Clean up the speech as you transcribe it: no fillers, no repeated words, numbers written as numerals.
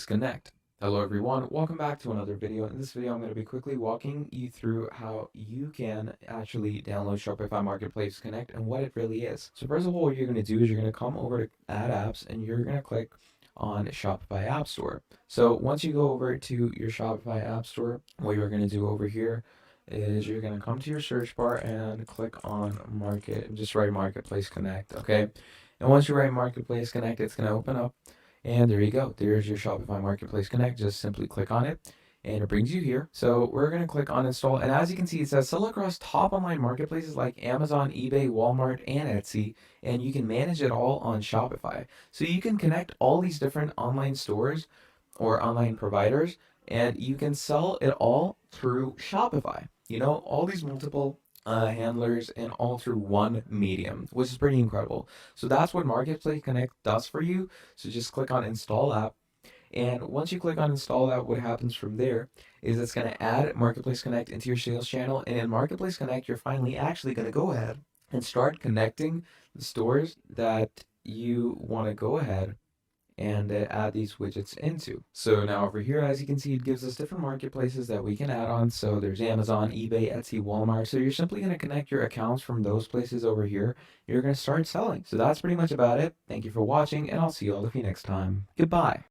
Connect. Hello everyone, welcome back to another video. In this video, I'm going to be quickly walking you through how you can actually download Shopify Marketplace Connect and what it really is. So first of all, what you're going to do is you're going to come over to Add Apps and you're going to click on Shopify App Store. So once you go over to your Shopify App Store, what you're going to do over here is you're going to come to your search bar and click on just write Marketplace Connect, okay? And once you write Marketplace Connect, it's going to open up. And there you go. There's your Shopify Marketplace Connect. Just simply click on it and it brings you here. So we're going to click on install. And as you can see, it says sell across top online marketplaces like Amazon, eBay, Walmart, and Etsy. And you can manage it all on Shopify. So you can connect all these different online stores or online providers and you can sell it all through Shopify. All these multiple handlers and all through one medium, which is pretty incredible. So that's what Marketplace Connect does for you. So just click on install app. And once you click on install app, what happens from there is it's going to add Marketplace Connect into your sales channel. And in Marketplace Connect, you're finally actually going to go ahead and start connecting the stores that you want to go ahead and add these widgets into. So now over here, as you can see, it gives us different marketplaces that we can add on. So there's Amazon, eBay, Etsy, Walmart. So you're simply going to connect your accounts from those places over here. You're going to start selling. So that's pretty much about it. Thank you for watching, and I'll see all of you next time. Goodbye.